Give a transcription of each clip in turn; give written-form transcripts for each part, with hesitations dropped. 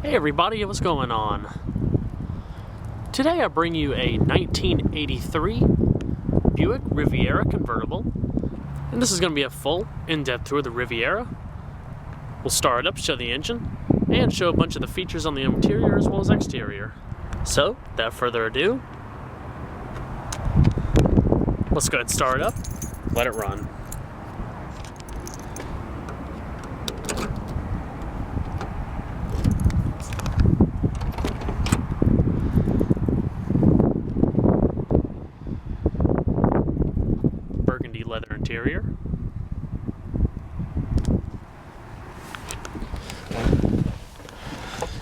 Hey everybody, what's going on? Today I bring you a 1983 Buick Riviera Convertible, and this is going to be a full, in-depth tour of the Riviera. We'll start it up, show the engine, and show a bunch of the features on the interior as well as exterior. So, without further ado, let's go ahead and start it up, let it run. Burgundy leather interior.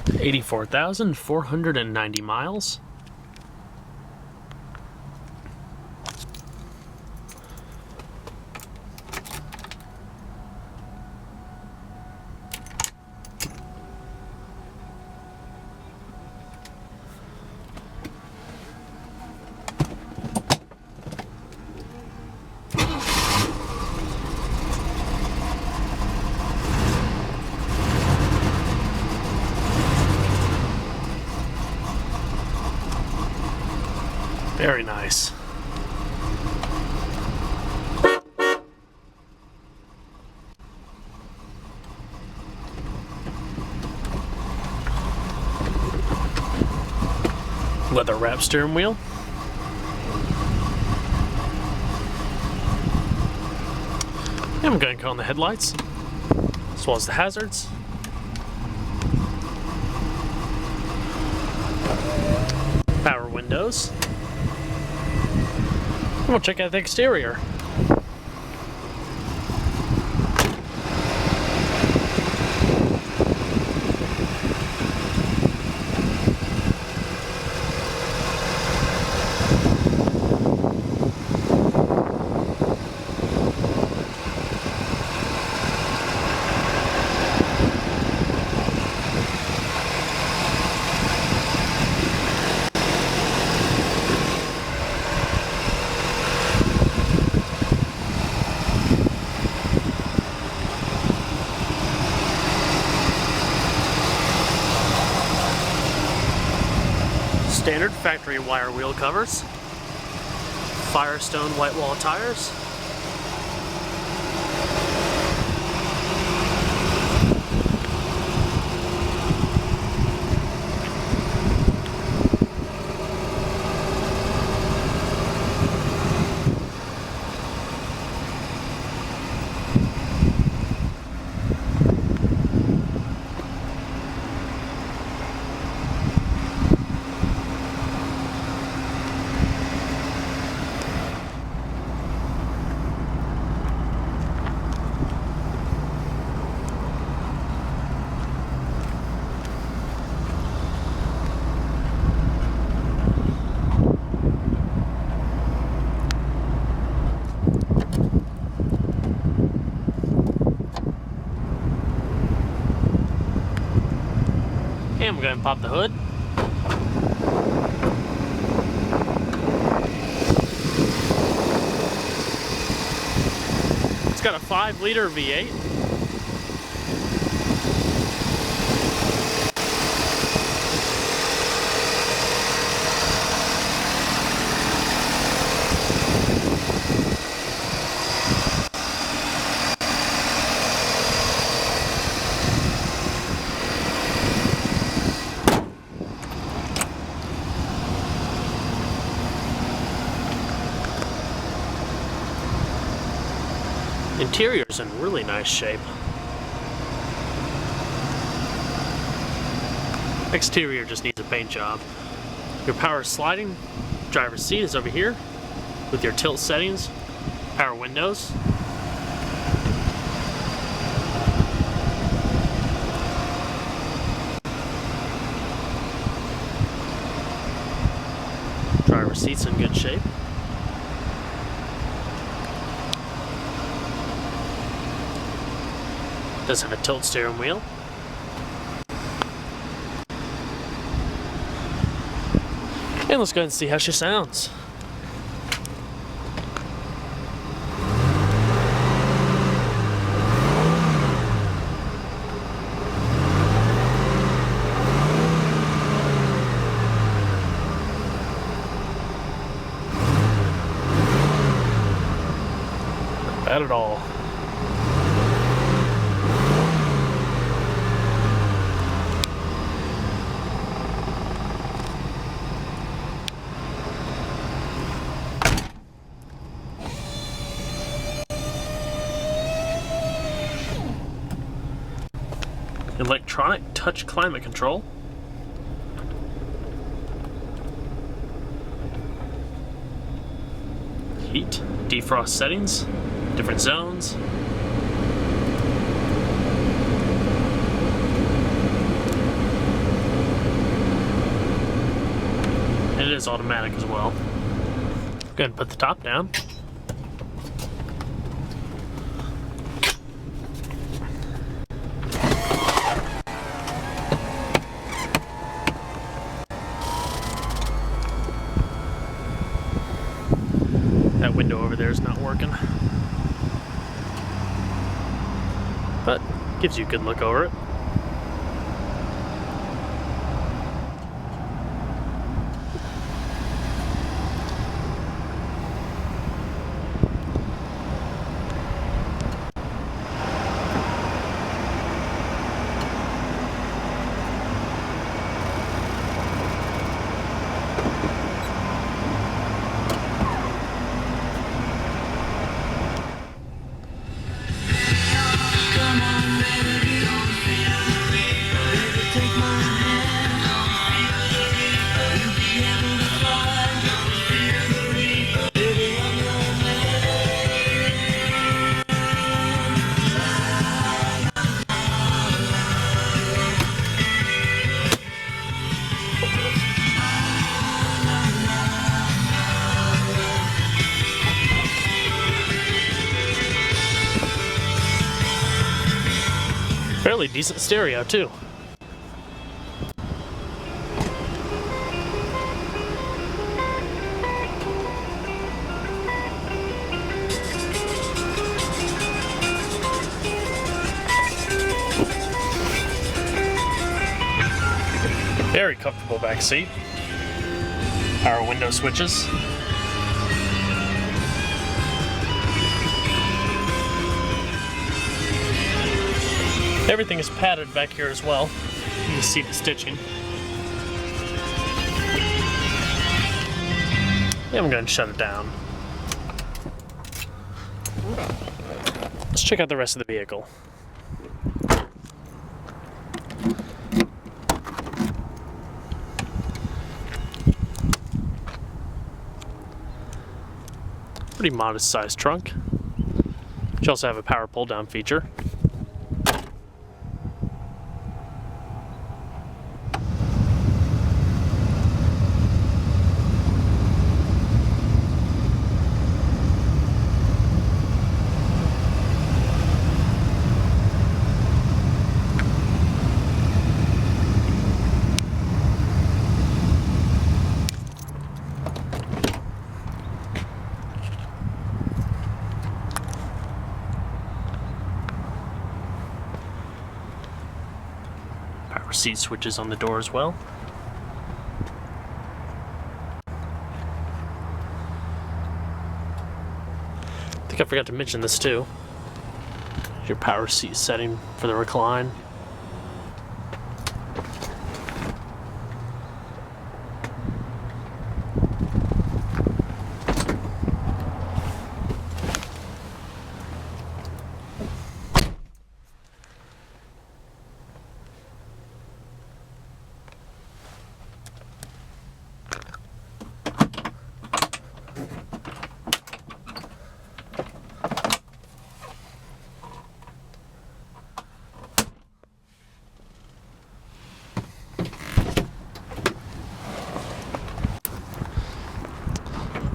$84,490 miles. Very nice. Leather wrap steering wheel. And I'm going to go on the headlights, as well as the hazards. Power windows. And we'll check out the exterior. Standard factory wire wheel covers, Firestone white wall tires, and we're going to pop the hood. It's got a 5-liter V8. Interior's in really nice shape. Exterior just needs a paint job. Your power sliding driver's seat is over here with your tilt settings, power windows. Driver's seat's in good shape. Does have a tilt steering wheel. And let's go ahead and see how she sounds. bad at all. Electronic touch climate control. Heat, defrost settings, different zones. And it is automatic as well. Go ahead and put the top down. That window over there is not working, but gives you a good look over it. Fairly decent stereo too. Very comfortable back seat. Power window switches. Everything is padded back here as well. You can see the stitching. Yeah, I'm going to shut it down. Let's check out the rest of the vehicle. Pretty modest sized trunk. You also have a power pull down feature. Power seat switches on the door as well. I think I forgot to mention this too. Your power seat setting for the recline.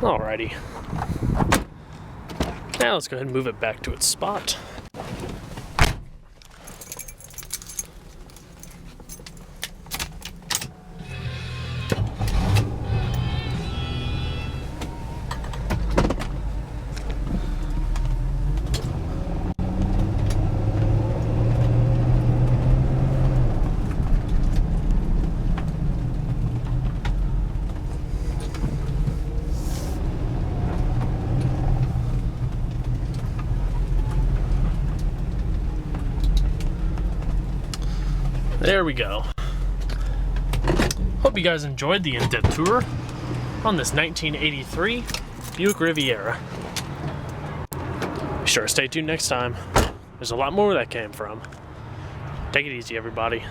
Alrighty. Now let's go ahead and move it back to its spot. There we go. Hope you guys enjoyed the in-depth tour on this 1983 Buick Riviera. Be sure to stay tuned next time. There's a lot more where that came from. Take it easy, everybody.